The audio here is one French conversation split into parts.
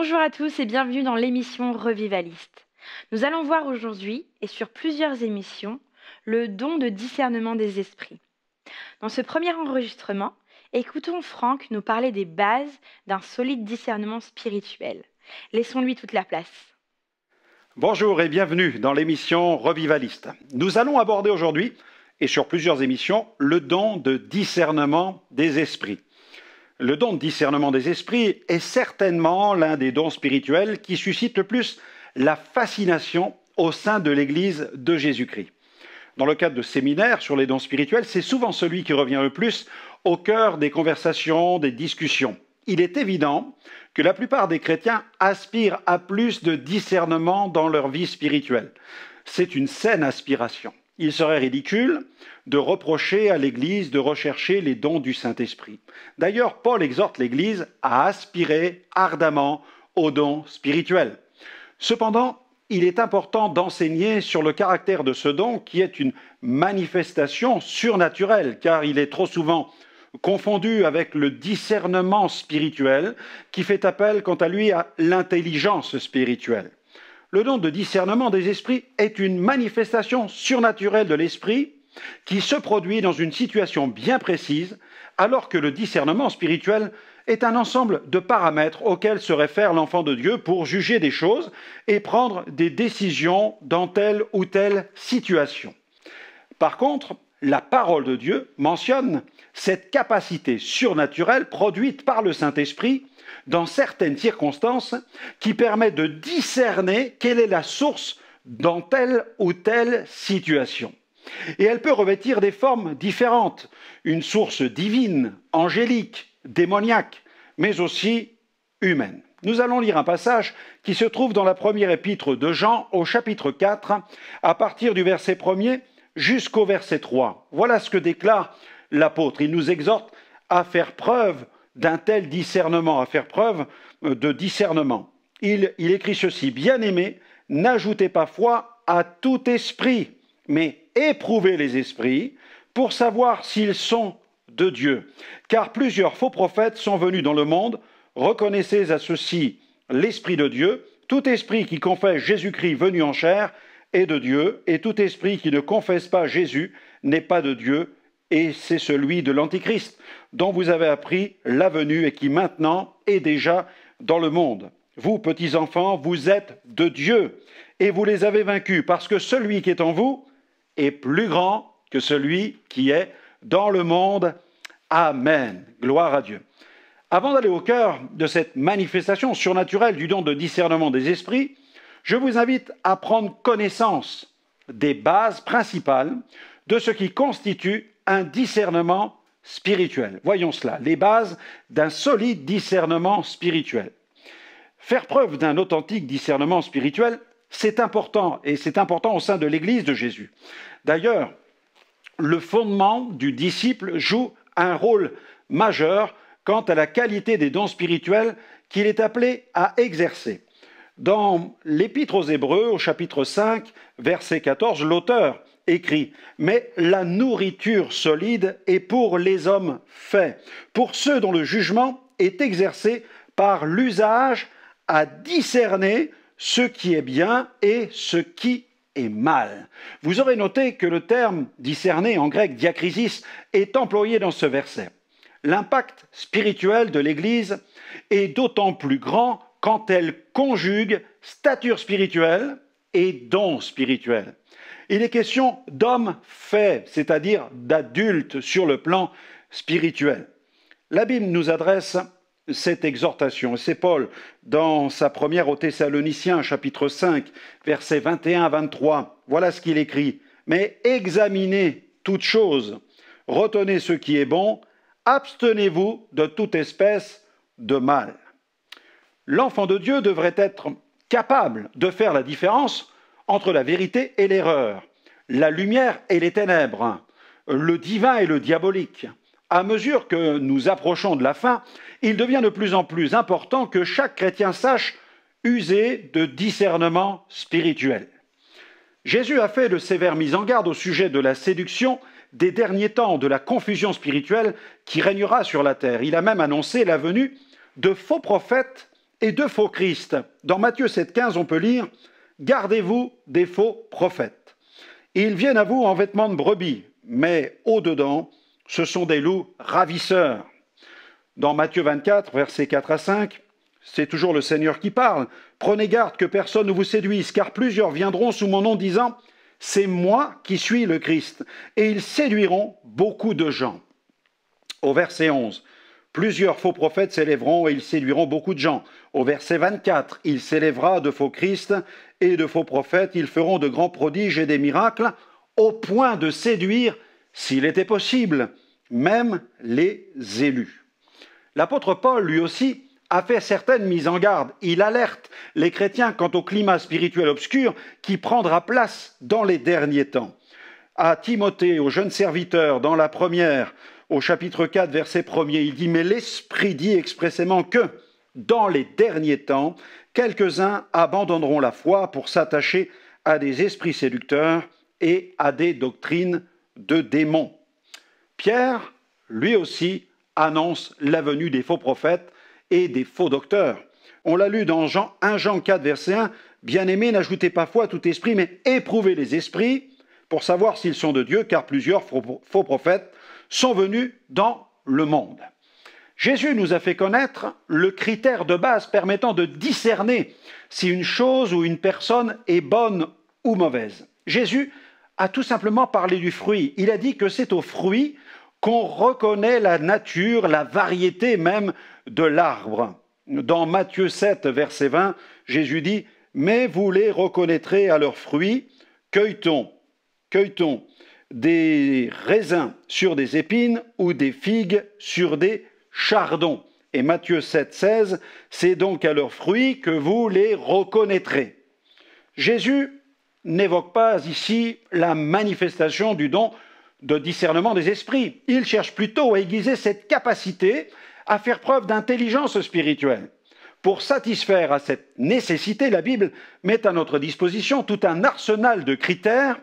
Bonjour à tous et bienvenue dans l'émission Revivaliste. Nous allons voir aujourd'hui, et sur plusieurs émissions, le don de discernement des esprits. Dans ce premier enregistrement, écoutons Franck nous parler des bases d'un solide discernement spirituel. Laissons-lui toute la place. Bonjour et bienvenue dans l'émission Revivaliste. Nous allons aborder aujourd'hui, et sur plusieurs émissions, le don de discernement des esprits. Le don de discernement des esprits est certainement l'un des dons spirituels qui suscite le plus la fascination au sein de l'Église de Jésus-Christ. Dans le cadre de séminaires sur les dons spirituels, c'est souvent celui qui revient le plus au cœur des conversations, des discussions. Il est évident que la plupart des chrétiens aspirent à plus de discernement dans leur vie spirituelle. C'est une saine aspiration. Il serait ridicule de reprocher à l'Église de rechercher les dons du Saint-Esprit. D'ailleurs, Paul exhorte l'Église à aspirer ardemment aux dons spirituels. Cependant, il est important d'enseigner sur le caractère de ce don qui est une manifestation surnaturelle, car il est trop souvent confondu avec le discernement spirituel qui fait appel quant à lui à l'intelligence spirituelle. Le don de discernement des esprits est une manifestation surnaturelle de l'esprit qui se produit dans une situation bien précise, alors que le discernement spirituel est un ensemble de paramètres auxquels se réfère l'enfant de Dieu pour juger des choses et prendre des décisions dans telle ou telle situation. Par contre, la parole de Dieu mentionne cette capacité surnaturelle produite par le Saint-Esprit dans certaines circonstances qui permet de discerner quelle est la source dans telle ou telle situation. Et elle peut revêtir des formes différentes, une source divine, angélique, démoniaque, mais aussi humaine. Nous allons lire un passage qui se trouve dans la première épître de Jean au chapitre 4, à partir du verset 1er jusqu'au verset 3. Voilà ce que déclare l'apôtre. Il nous exhorte à faire preuve d'un tel discernement, à faire preuve de discernement. Il écrit ceci: « Bien-aimés, n'ajoutez pas foi à tout esprit, mais éprouvez les esprits pour savoir s'ils sont de Dieu. Car plusieurs faux prophètes sont venus dans le monde. Reconnaissez à ceux-ci l'Esprit de Dieu. Tout esprit qui confesse Jésus-Christ venu en chair est de Dieu, et tout esprit qui ne confesse pas Jésus n'est pas de Dieu, et c'est celui de l'Antichrist, dont vous avez appris la venue et qui maintenant est déjà dans le monde. Vous, petits enfants, vous êtes de Dieu, et vous les avez vaincus, parce que celui qui est en vous est plus grand que celui qui est dans le monde. Amen. Gloire à Dieu. Avant d'aller au cœur de cette manifestation surnaturelle du don de discernement des esprits, je vous invite à prendre connaissance des bases principales de ce qui constitue un discernement spirituel. Voyons cela, les bases d'un solide discernement spirituel. Faire preuve d'un authentique discernement spirituel, c'est important, et c'est important au sein de l'Église de Jésus. D'ailleurs, le fondement du disciple joue un rôle majeur quant à la qualité des dons spirituels qu'il est appelé à exercer. Dans l'Épître aux Hébreux, au chapitre 5, verset 14, l'auteur écrit « Mais la nourriture solide est pour les hommes faits, pour ceux dont le jugement est exercé par l'usage à discerner ce qui est bien et ce qui est mal. » Vous aurez noté que le terme « discerner » en grec « diakrisis » est employé dans ce verset. L'impact spirituel de l'Église est d'autant plus grand quand elle conjugue stature spirituelle et don spirituel. Il est question d'hommes faits, c'est-à-dire d'adultes sur le plan spirituel. La Bible nous adresse cette exhortation, et c'est Paul, dans sa première aux Thessaloniciens, chapitre 5, versets 21 à 23. Voilà ce qu'il écrit. « Mais examinez toutes choses, retenez ce qui est bon, abstenez-vous de toute espèce de mal. » L'enfant de Dieu devrait être capable de faire la différence entre la vérité et l'erreur, la lumière et les ténèbres, le divin et le diabolique. À mesure que nous approchons de la fin, il devient de plus en plus important que chaque chrétien sache user de discernement spirituel. Jésus a fait de sévères mises en garde au sujet de la séduction des derniers temps, de la confusion spirituelle qui régnera sur la terre. Il a même annoncé la venue de faux prophètes et de faux Christ. Dans Matthieu 7,15, on peut lire « Gardez-vous des faux prophètes. Ils viennent à vous en vêtements de brebis, mais au-dedans, ce sont des loups ravisseurs. » Dans Matthieu 24, versets 4 à 5, c'est toujours le Seigneur qui parle. « Prenez garde que personne ne vous séduise, car plusieurs viendront sous mon nom disant « C'est moi qui suis le Christ », et ils séduiront beaucoup de gens. » Au verset 11, « Plusieurs faux prophètes s'élèveront et ils séduiront beaucoup de gens. » Au verset 24, « Il s'élèvera de faux Christ et de faux prophètes, ils feront de grands prodiges et des miracles, au point de séduire, s'il était possible, même les élus. » L'apôtre Paul, lui aussi, a fait certaines mises en garde. Il alerte les chrétiens quant au climat spirituel obscur qui prendra place dans les derniers temps. À Timothée, au jeune serviteur, dans la première, au chapitre 4, verset 1er, il dit « Mais l'Esprit dit expressément que, dans les derniers temps, quelques-uns abandonneront la foi pour s'attacher à des esprits séducteurs et à des doctrines de démons. » Pierre, lui aussi, annonce la venue des faux prophètes et des faux docteurs. On l'a lu dans 1 Jean 4, verset 1, « Bien-aimés, n'ajoutez pas foi à tout esprit, mais éprouvez les esprits pour savoir s'ils sont de Dieu, car plusieurs faux prophètes sont venus dans le monde. » Jésus nous a fait connaître le critère de base permettant de discerner si une chose ou une personne est bonne ou mauvaise. Jésus a tout simplement parlé du fruit. Il a dit que c'est au fruit qu'on reconnaît la nature, la variété même de l'arbre. Dans Matthieu 7, verset 20, Jésus dit « Mais vous les reconnaîtrez à leurs fruits. Cueille-t-on des raisins sur des épines ou des figues sur des chardons ?» Et Matthieu 7, 16, « C'est donc à leurs fruits que vous les reconnaîtrez. » Jésus n'évoque pas ici la manifestation du don de discernement des esprits. Il cherche plutôt à aiguiser cette capacité à faire preuve d'intelligence spirituelle. Pour satisfaire à cette nécessité, la Bible met à notre disposition tout un arsenal de critères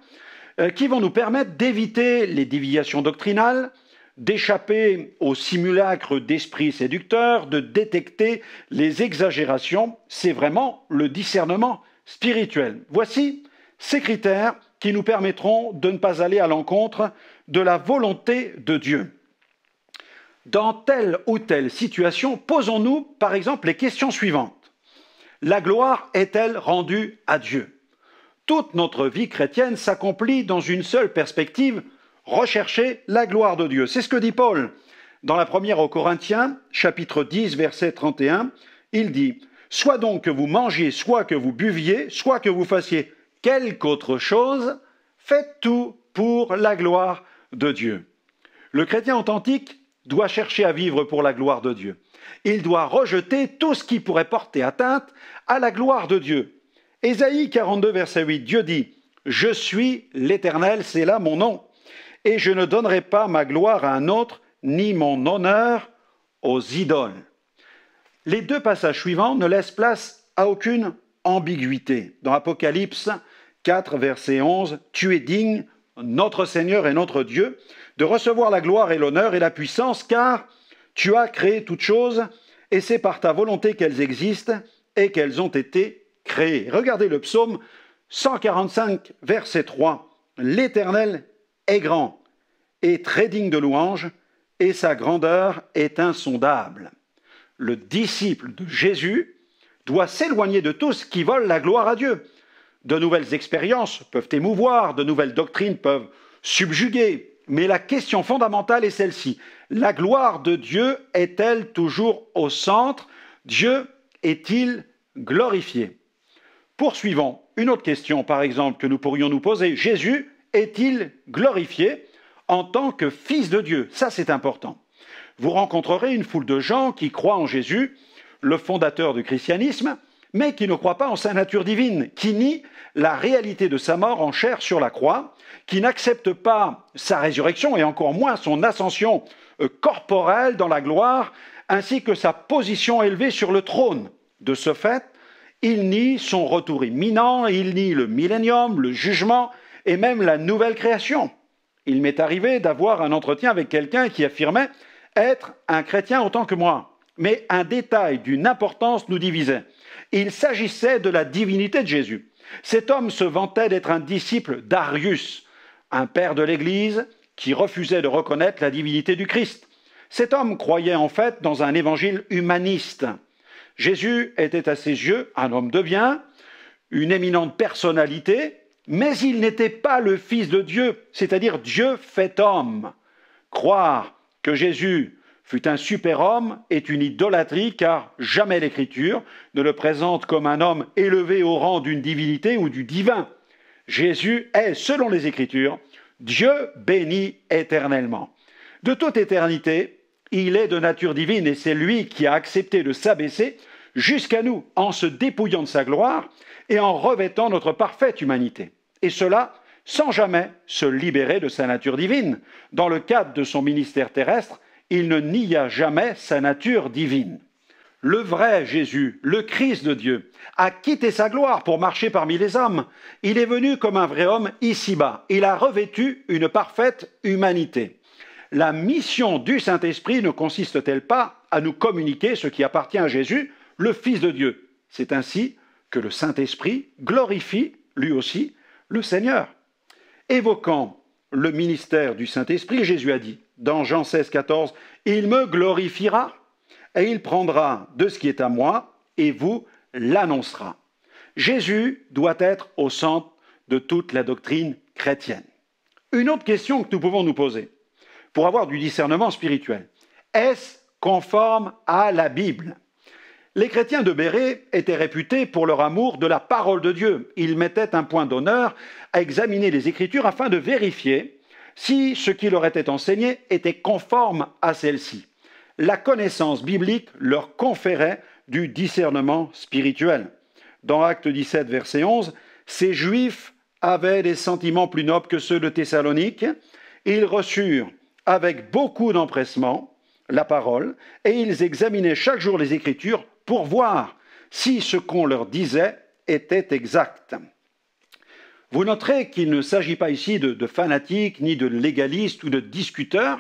qui vont nous permettre d'éviter les déviations doctrinales, d'échapper aux simulacres d'esprits séducteurs, de détecter les exagérations. C'est vraiment le discernement spirituel. Voici ces critères qui nous permettront de ne pas aller à l'encontre de la volonté de Dieu. Dans telle ou telle situation, posons-nous par exemple les questions suivantes. La gloire est-elle rendue à Dieu? Toute notre vie chrétienne s'accomplit dans une seule perspective, rechercher la gloire de Dieu. C'est ce que dit Paul dans la première aux Corinthiens, chapitre 10, verset 31. Il dit « Soit donc que vous mangiez, soit que vous buviez, soit que vous fassiez quelque autre chose, faites tout pour la gloire de Dieu. » Le chrétien authentique doit chercher à vivre pour la gloire de Dieu. Il doit rejeter tout ce qui pourrait porter atteinte à la gloire de Dieu. Ésaïe 42, verset 8, Dieu dit « Je suis l'Éternel, c'est là mon nom, et je ne donnerai pas ma gloire à un autre, ni mon honneur aux idoles. » Les deux passages suivants ne laissent place à aucune ambiguïté. Dans Apocalypse 4, verset 11, « Tu es digne, notre Seigneur et notre Dieu, de recevoir la gloire et l'honneur et la puissance, car tu as créé toutes choses, et c'est par ta volonté qu'elles existent et qu'elles ont été créées. » Regardez le psaume 145, verset 3. « L'Éternel est grand et très digne de louange, et sa grandeur est insondable. » Le disciple de Jésus doit s'éloigner de tout ce qui vole la gloire à Dieu. De nouvelles expériences peuvent émouvoir, de nouvelles doctrines peuvent subjuguer, mais la question fondamentale est celle-ci. La gloire de Dieu est-elle toujours au centre? Dieu est-il glorifié? Poursuivons. Une autre question, par exemple, que nous pourrions nous poser. Jésus est-il glorifié en tant que Fils de Dieu? Ça, c'est important. Vous rencontrerez une foule de gens qui croient en Jésus, le fondateur du christianisme, mais qui ne croient pas en sa nature divine, qui nient la réalité de sa mort en chair sur la croix, qui n'acceptent pas sa résurrection et encore moins son ascension corporelle dans la gloire, ainsi que sa position élevée sur le trône. De ce fait, ils nient son retour imminent, ils nient le millénium, le jugement et même la nouvelle création. Il m'est arrivé d'avoir un entretien avec quelqu'un qui affirmait être un chrétien autant que moi. mais un détail d'une importance nous divisait. Il s'agissait de la divinité de Jésus. Cet homme se vantait d'être un disciple d'Arius, un père de l'Église qui refusait de reconnaître la divinité du Christ. Cet homme croyait en fait dans un évangile humaniste. Jésus était à ses yeux un homme de bien, une éminente personnalité, mais il n'était pas le Fils de Dieu, c'est-à-dire Dieu fait homme. Croire que Jésus fut un super-homme est une idolâtrie, car jamais l'Écriture ne le présente comme un homme élevé au rang d'une divinité ou du divin. Jésus est, selon les Écritures, Dieu béni éternellement. De toute éternité, il est de nature divine et c'est lui qui a accepté de s'abaisser jusqu'à nous en se dépouillant de sa gloire et en revêtant notre parfaite humanité. Et cela sans jamais se libérer de sa nature divine. Dans le cadre de son ministère terrestre, il ne nia jamais sa nature divine. Le vrai Jésus, le Christ de Dieu, a quitté sa gloire pour marcher parmi les hommes. Il est venu comme un vrai homme ici-bas. Il a revêtu une parfaite humanité. La mission du Saint-Esprit ne consiste-t-elle pas à nous communiquer ce qui appartient à Jésus, le Fils de Dieu? C'est ainsi que le Saint-Esprit glorifie, lui aussi, le Seigneur. Évoquant le ministère du Saint-Esprit, Jésus a dit, dans Jean 16, 14, « Il me glorifiera, et il prendra de ce qui est à moi, et vous l'annoncera. » Jésus doit être au centre de toute la doctrine chrétienne. Une autre question que nous pouvons nous poser, pour avoir du discernement spirituel, est-ce conforme à la Bible? Les chrétiens de Béret étaient réputés pour leur amour de la parole de Dieu. Ils mettaient un point d'honneur à examiner les Écritures afin de vérifier si ce qui leur était enseigné était conforme à celle-ci. La connaissance biblique leur conférait du discernement spirituel. Dans Actes 17, verset 11, « Ces Juifs avaient des sentiments plus nobles que ceux de Thessalonique. Ils reçurent avec beaucoup d'empressement la parole, et ils examinaient chaque jour les Écritures pour voir si ce qu'on leur disait était exact. » Vous noterez qu'il ne s'agit pas ici de fanatiques, ni de légalistes ou de discuteurs,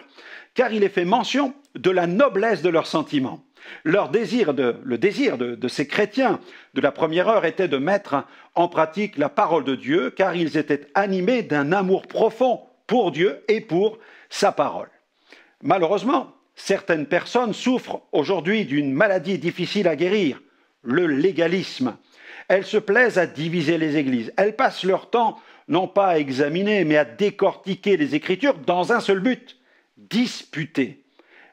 car il est fait mention de la noblesse de leurs sentiments. Le désir de ces chrétiens de la première heure était de mettre en pratique la parole de Dieu, car ils étaient animés d'un amour profond pour Dieu et pour sa parole. Malheureusement, certaines personnes souffrent aujourd'hui d'une maladie difficile à guérir, le légalisme. Elles se plaisent à diviser les églises. Elles passent leur temps non pas à examiner, mais à décortiquer les Écritures dans un seul but, disputer.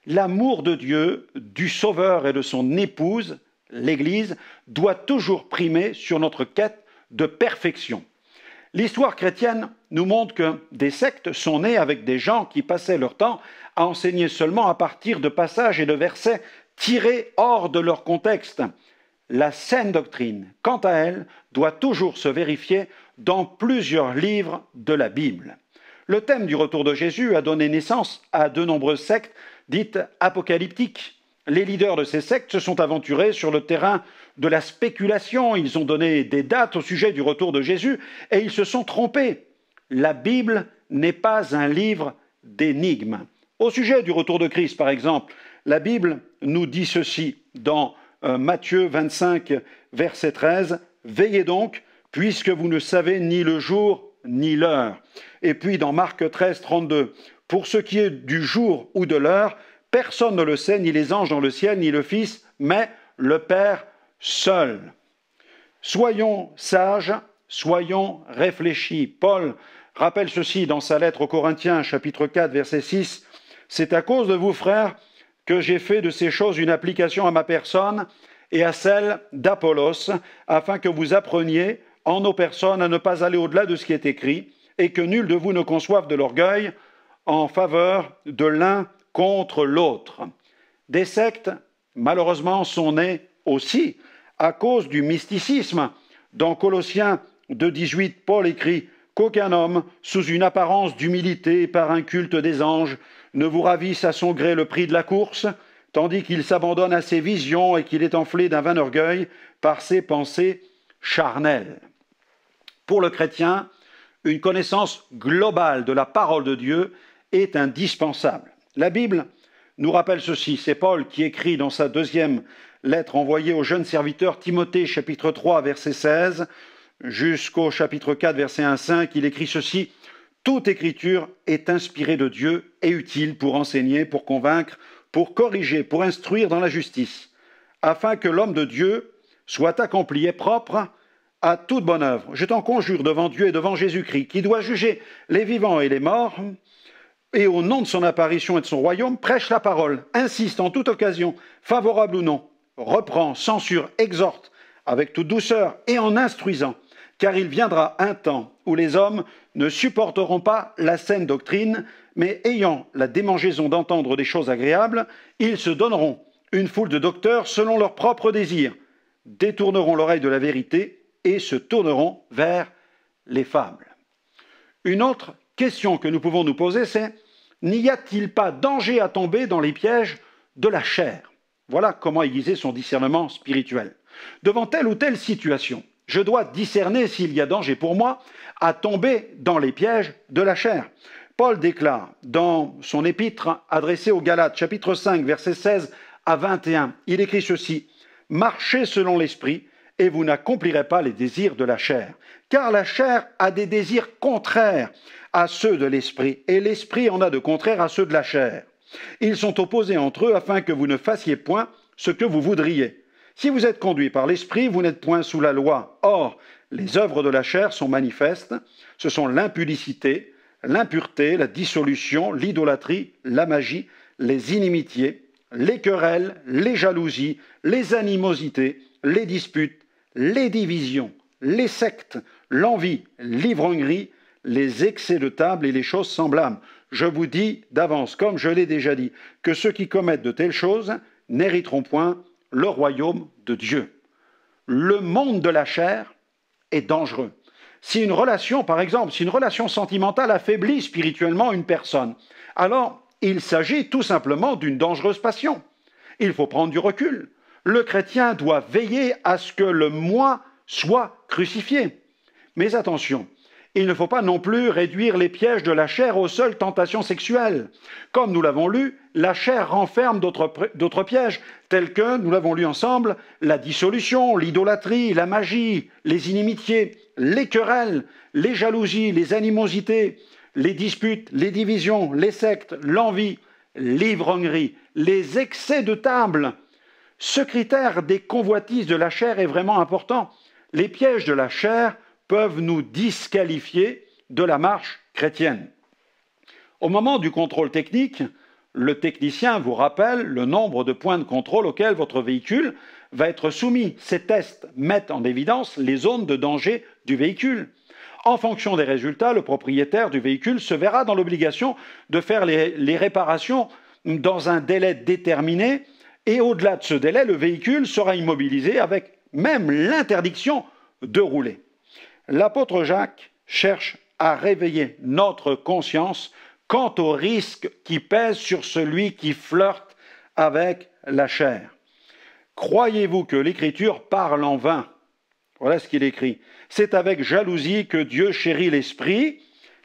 L'amour de Dieu, du Sauveur et de son épouse, l'Église, doit toujours primer sur notre quête de perfection. L'histoire chrétienne nous montre que des sectes sont nées avec des gens qui passaient leur temps à enseigner seulement à partir de passages et de versets tirés hors de leur contexte. La saine doctrine, quant à elle, doit toujours se vérifier dans plusieurs livres de la Bible. Le thème du retour de Jésus a donné naissance à de nombreuses sectes dites apocalyptiques. Les leaders de ces sectes se sont aventurés sur le terrain de la spéculation. Ils ont donné des dates au sujet du retour de Jésus et ils se sont trompés. La Bible n'est pas un livre d'énigmes. Au sujet du retour de Christ, par exemple, la Bible nous dit ceci dans Matthieu 25, verset 13, « Veillez donc, puisque vous ne savez ni le jour ni l'heure. » Et puis dans Marc 13, 32, « Pour ce qui est du jour ou de l'heure, personne ne le sait, ni les anges dans le ciel, ni le Fils, mais le Père seul. » Soyons sages, soyons réfléchis. Paul rappelle ceci dans sa lettre aux Corinthiens, chapitre 4, verset 6, « C'est à cause de vous, frères, que j'ai fait de ces choses une application à ma personne et à celle d'Apollos, afin que vous appreniez en nos personnes à ne pas aller au-delà de ce qui est écrit, et que nul de vous ne conçoive de l'orgueil en faveur de l'un contre l'autre. » Des sectes, malheureusement, sont nées aussi à cause du mysticisme. Dans Colossiens 2,18, Paul écrit « Qu'aucun homme, sous une apparence d'humilité par un culte des anges, ne vous ravisse à son gré le prix de la course, tandis qu'il s'abandonne à ses visions et qu'il est enflé d'un vain orgueil par ses pensées charnelles. » Pour le chrétien, une connaissance globale de la parole de Dieu est indispensable. La Bible nous rappelle ceci. C'est Paul qui écrit dans sa deuxième lettre envoyée au jeune serviteur Timothée, chapitre 3, verset 16, jusqu'au chapitre 4, verset 1 à 5. Il écrit ceci. Toute écriture est inspirée de Dieu et utile pour enseigner, pour convaincre, pour corriger, pour instruire dans la justice, afin que l'homme de Dieu soit accompli et propre à toute bonne œuvre. Je t'en conjure devant Dieu et devant Jésus-Christ, qui doit juger les vivants et les morts, et au nom de son apparition et de son royaume, prêche la parole, insiste en toute occasion, favorable ou non, reprend, censure, exhorte, avec toute douceur et en instruisant, car il viendra un temps où les hommes ne supporteront pas la saine doctrine, mais ayant la démangeaison d'entendre des choses agréables, ils se donneront une foule de docteurs selon leurs propres désirs, détourneront l'oreille de la vérité et se tourneront vers les fables. Une autre question que nous pouvons nous poser, c'est n'y a-t-il pas danger à tomber dans les pièges de la chair? Voilà comment aiguiser son discernement spirituel. Devant telle ou telle situation, je dois discerner s'il y a danger pour moi à tomber dans les pièges de la chair. Paul déclare dans son épître adressée aux Galates, chapitre 5, versets 16 à 21, il écrit ceci, « Marchez selon l'esprit, et vous n'accomplirez pas les désirs de la chair. Car la chair a des désirs contraires à ceux de l'esprit, et l'esprit en a de contraires à ceux de la chair. Ils sont opposés entre eux afin que vous ne fassiez point ce que vous voudriez. Si vous êtes conduit par l'esprit, vous n'êtes point sous la loi. Or, les œuvres de la chair sont manifestes. Ce sont l'impudicité, l'impureté, la dissolution, l'idolâtrie, la magie, les inimitiés, les querelles, les jalousies, les animosités, les disputes, les divisions, les sectes, l'envie, l'ivrognerie, les excès de table et les choses semblables. Je vous dis d'avance, comme je l'ai déjà dit, que ceux qui commettent de telles choses n'hériteront point le royaume de Dieu. Le monde de la chair est dangereux. Si une relation, par exemple, si une relation sentimentale affaiblit spirituellement une personne, alors il s'agit tout simplement d'une dangereuse passion. Il faut prendre du recul. Le chrétien doit veiller à ce que le moi soit crucifié. Mais attention, il ne faut pas non plus réduire les pièges de la chair aux seules tentations sexuelles. Comme nous l'avons lu, la chair renferme d'autres pièges, tels que, nous l'avons lu ensemble, la dissolution, l'idolâtrie, la magie, les inimitiés, les querelles, les jalousies, les animosités, les disputes, les divisions, les sectes, l'envie, l'ivrognerie, les excès de table. Ce critère des convoitises de la chair est vraiment important. Les pièges de la chair peuvent nous disqualifier de la marche chrétienne. Au moment du contrôle technique, le technicien vous rappelle le nombre de points de contrôle auxquels votre véhicule va être soumis. Ces tests mettent en évidence les zones de danger du véhicule. En fonction des résultats, le propriétaire du véhicule se verra dans l'obligation de faire les réparations dans un délai déterminé et au-delà de ce délai, le véhicule sera immobilisé avec même l'interdiction de rouler. L'apôtre Jacques cherche à réveiller notre conscience quant aux risques qui pèsent sur celui qui flirte avec la chair. Croyez-vous que l'Écriture parle en vain? Voilà ce qu'il écrit. C'est avec jalousie que Dieu chérit l'Esprit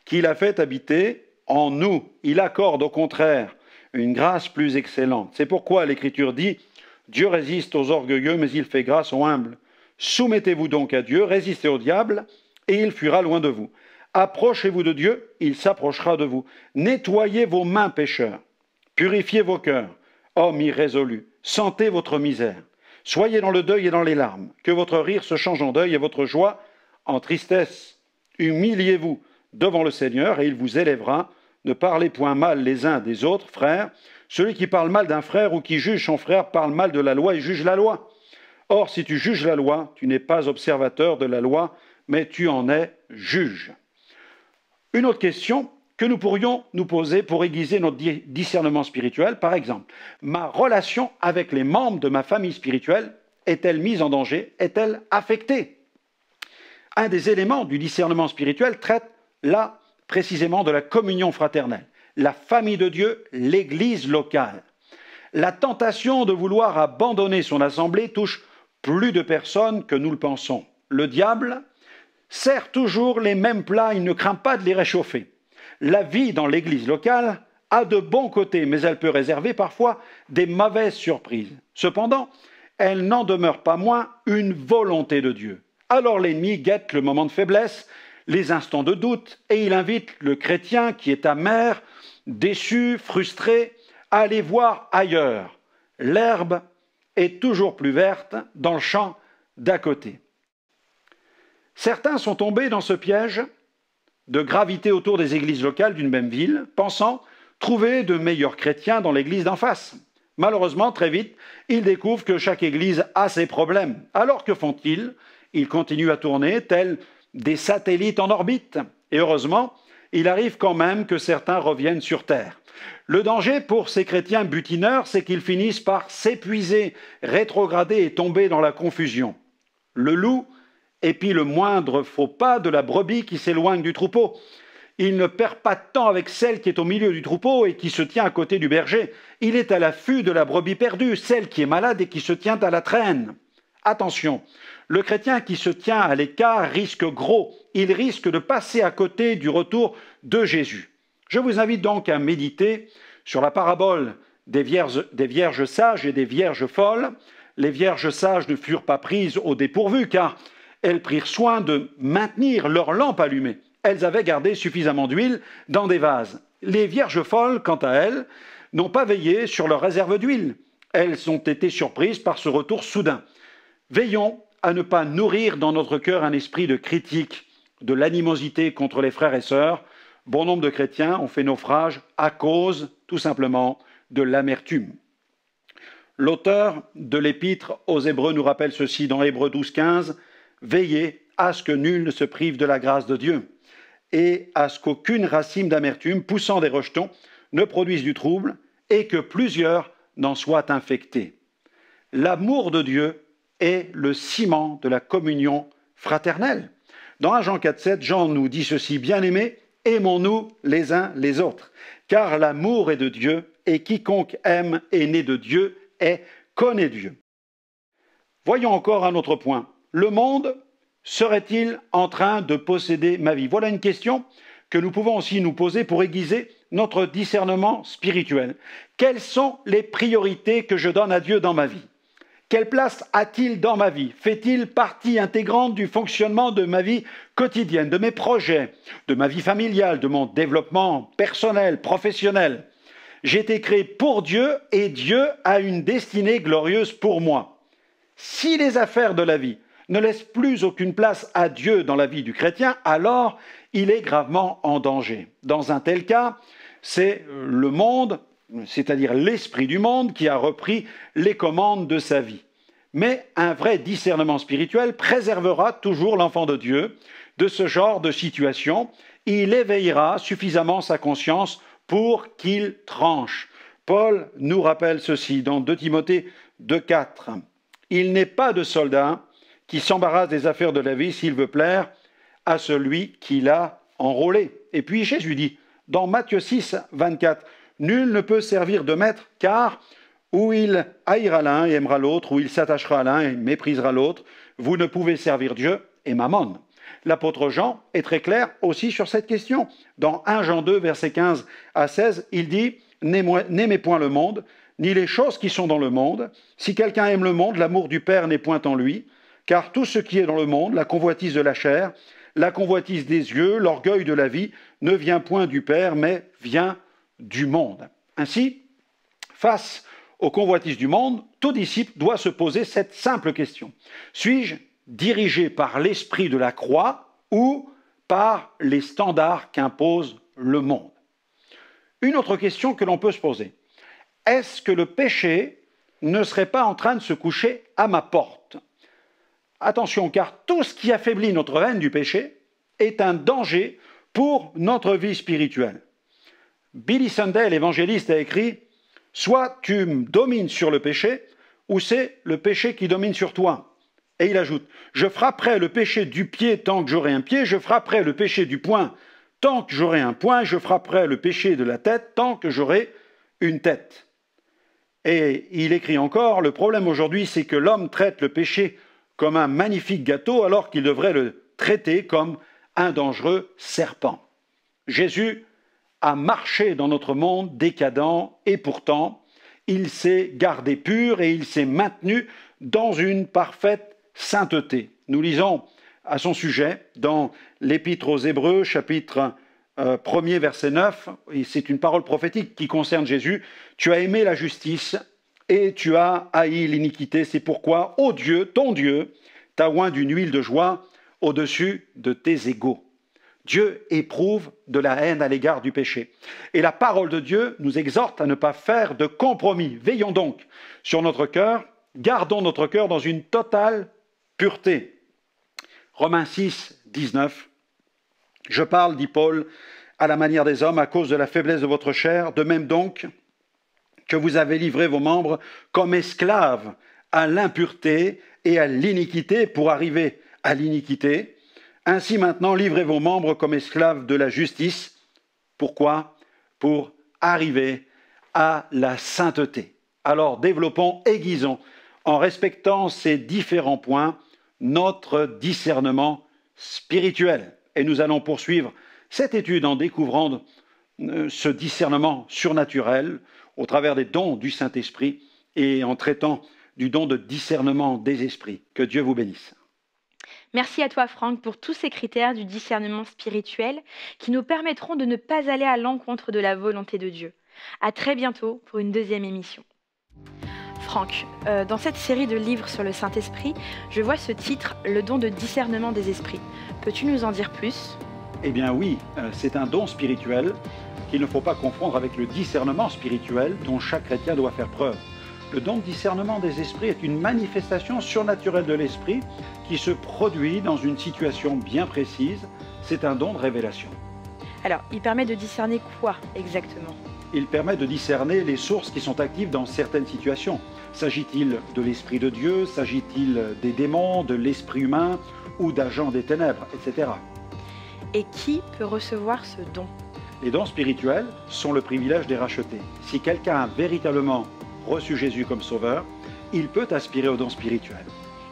qu'il a fait habiter en nous. Il accorde au contraire une grâce plus excellente. C'est pourquoi l'Écriture dit « Dieu résiste aux orgueilleux, mais il fait grâce aux humbles. Soumettez-vous donc à Dieu, résistez au diable, et il fuira loin de vous. Approchez-vous de Dieu, il s'approchera de vous. Nettoyez vos mains, pécheurs. Purifiez vos cœurs, hommes irrésolus. Sentez votre misère. Soyez dans le deuil et dans les larmes. Que votre rire se change en deuil et votre joie en tristesse. Humiliez-vous devant le Seigneur, et il vous élèvera. Ne parlez point mal les uns des autres, frères. Celui qui parle mal d'un frère ou qui juge son frère parle mal de la loi et juge la loi. Or, si tu juges la loi, tu n'es pas observateur de la loi, mais tu en es juge. Une autre question que nous pourrions nous poser pour aiguiser notre discernement spirituel, par exemple, ma relation avec les membres de ma famille spirituelle est-elle mise en danger? Est-elle affectée? Un des éléments du discernement spirituel traite là précisément de la communion fraternelle, la famille de Dieu, l'Église locale. La tentation de vouloir abandonner son assemblée touche plus de personnes que nous le pensons. Le diable sert toujours les mêmes plats, il ne craint pas de les réchauffer. La vie dans l'Église locale a de bons côtés, mais elle peut réserver parfois des mauvaises surprises. Cependant, elle n'en demeure pas moins une volonté de Dieu. Alors l'ennemi guette le moment de faiblesse, les instants de doute, et il invite le chrétien qui est amer, déçu, frustré, à aller voir ailleurs. L'herbe est toujours plus verte dans le champ d'à côté. Certains sont tombés dans ce piège de graviter autour des églises locales d'une même ville, pensant trouver de meilleurs chrétiens dans l'église d'en face. Malheureusement, très vite, ils découvrent que chaque église a ses problèmes. Alors que font-ils? Ils continuent à tourner tels des satellites en orbite. Et heureusement, il arrive quand même que certains reviennent sur Terre. Le danger pour ces chrétiens butineurs, c'est qu'ils finissent par s'épuiser, rétrograder et tomber dans la confusion. Le loup épie le moindre faux pas de la brebis qui s'éloigne du troupeau. Il ne perd pas de temps avec celle qui est au milieu du troupeau et qui se tient à côté du berger. Il est à l'affût de la brebis perdue, celle qui est malade et qui se tient à la traîne. Attention, le chrétien qui se tient à l'écart risque gros. Il risque de passer à côté du retour de Jésus. Je vous invite donc à méditer sur la parabole des vierges sages et des vierges folles. Les vierges sages ne furent pas prises au dépourvu car elles prirent soin de maintenir leur lampe allumée. Elles avaient gardé suffisamment d'huile dans des vases. Les vierges folles, quant à elles, n'ont pas veillé sur leur réserve d'huile. Elles ont été surprises par ce retour soudain. Veillons à ne pas nourrir dans notre cœur un esprit de critique, de l'animosité contre les frères et sœurs. Bon nombre de chrétiens ont fait naufrage à cause, tout simplement, de l'amertume. L'auteur de l'épître aux Hébreux nous rappelle ceci dans Hébreux 12:15, « Veillez à ce que nul ne se prive de la grâce de Dieu, et à ce qu'aucune racine d'amertume poussant des rejetons ne produise du trouble, et que plusieurs n'en soient infectés. » L'amour de Dieu est le ciment de la communion fraternelle. Dans 1 Jean 4,7, Jean nous dit ceci, « Bien-aimés, aimons-nous les uns les autres, car l'amour est de Dieu, et quiconque aime est né de Dieu et connaît Dieu. » Voyons encore un autre point. Le monde serait-il en train de posséder ma vie? Voilà une question que nous pouvons aussi nous poser pour aiguiser notre discernement spirituel. Quelles sont les priorités que je donne à Dieu dans ma vie? Quelle place a-t-il dans ma vie? Fait-il partie intégrante du fonctionnement de ma vie quotidienne, de mes projets, de ma vie familiale, de mon développement personnel, professionnel? J'ai été créé pour Dieu et Dieu a une destinée glorieuse pour moi. Si les affaires de la vie ne laissent plus aucune place à Dieu dans la vie du chrétien, alors il est gravement en danger. Dans un tel cas, c'est le monde, c'est-à-dire l'esprit du monde, qui a repris les commandes de sa vie. Mais un vrai discernement spirituel préservera toujours l'enfant de Dieu de ce genre de situation. Il éveillera suffisamment sa conscience pour qu'il tranche. Paul nous rappelle ceci dans 2 Timothée 2,4. « Il n'est pas de soldat qui s'embarrasse des affaires de la vie s'il veut plaire à celui qui l'a enrôlé. » Et puis Jésus dit dans Matthieu 6, 24, « Nul ne peut servir de maître, car ou il haïra l'un et aimera l'autre, ou il s'attachera à l'un et méprisera l'autre. Vous ne pouvez servir Dieu et Mammon. » L'apôtre Jean est très clair aussi sur cette question. Dans 1 Jean 2, versets 15 à 16, il dit « N'aimez point le monde, ni les choses qui sont dans le monde. Si quelqu'un aime le monde, l'amour du Père n'est point en lui. Car tout ce qui est dans le monde, la convoitise de la chair, la convoitise des yeux, l'orgueil de la vie, ne vient point du Père, mais vient du monde. » Ainsi, face aux convoitises du monde, tout disciple doit se poser cette simple question. Suis-je dirigé par l'esprit de la croix ou par les standards qu'impose le monde? Une autre question que l'on peut se poser. Est-ce que le péché ne serait pas en train de se coucher à ma porte? Attention, car tout ce qui affaiblit notre haine du péché est un danger pour notre vie spirituelle. Billy Sunday, l'évangéliste, a écrit « Soit tu domines sur le péché, ou c'est le péché qui domine sur toi. » Et il ajoute « Je frapperai le péché du pied tant que j'aurai un pied, je frapperai le péché du poing tant que j'aurai un poing, je frapperai le péché de la tête tant que j'aurai une tête. » Et il écrit encore « Le problème aujourd'hui, c'est que l'homme traite le péché comme un magnifique gâteau alors qu'il devrait le traiter comme un dangereux serpent. » Jésus a marché dans notre monde décadent et pourtant, il s'est gardé pur et il s'est maintenu dans une parfaite sainteté. Nous lisons à son sujet dans l'Épître aux Hébreux, chapitre 1er, verset 9, et c'est une parole prophétique qui concerne Jésus. « Tu as aimé la justice et tu as haï l'iniquité, c'est pourquoi, ô Dieu, ton Dieu, t'a oint d'une huile de joie au-dessus de tes égaux. » Dieu éprouve de la haine à l'égard du péché. Et la parole de Dieu nous exhorte à ne pas faire de compromis. Veillons donc sur notre cœur, gardons notre cœur dans une totale pureté. Romains 6, 19. « Je parle, dit Paul, à la manière des hommes, à cause de la faiblesse de votre chair, de même donc que vous avez livré vos membres comme esclaves à l'impureté et à l'iniquité pour arriver à l'iniquité. Ainsi maintenant, livrez vos membres comme esclaves de la justice. Pourquoi? Pour arriver à la sainteté. » Alors développons, aiguisons, en respectant ces différents points, notre discernement spirituel. Et nous allons poursuivre cette étude en découvrant ce discernement surnaturel au travers des dons du Saint-Esprit et en traitant du don de discernement des esprits. Que Dieu vous bénisse. Merci à toi, Franck, pour tous ces critères du discernement spirituel qui nous permettront de ne pas aller à l'encontre de la volonté de Dieu. À très bientôt pour une deuxième émission. Franck, dans cette série de livres sur le Saint-Esprit, je vois ce titre, le don de discernement des esprits. Peux-tu nous en dire plus? Eh bien oui, c'est un don spirituel qu'il ne faut pas confondre avec le discernement spirituel dont chaque chrétien doit faire preuve. Le don de discernement des esprits est une manifestation surnaturelle de l'esprit qui se produit dans une situation bien précise. C'est un don de révélation. Alors, il permet de discerner quoi exactement? Il permet de discerner les sources qui sont actives dans certaines situations. S'agit-il de l'Esprit de Dieu? S'agit-il des démons, de l'esprit humain ou d'agents des ténèbres, etc. Et qui peut recevoir ce don? Les dons spirituels sont le privilège des rachetés. Si quelqu'un a véritablement reçu Jésus comme sauveur, il peut aspirer au don spirituel.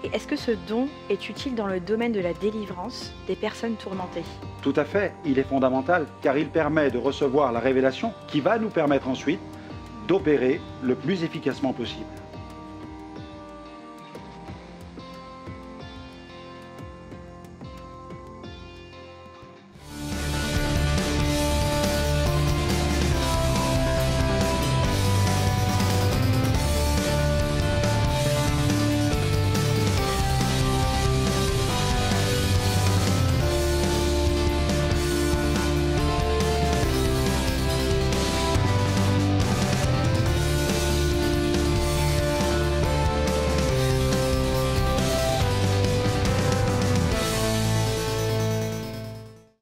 Et est-ce que ce don est utile dans le domaine de la délivrance des personnes tourmentées? Tout à fait, il est fondamental car il permet de recevoir la révélation qui va nous permettre ensuite d'opérer le plus efficacement possible.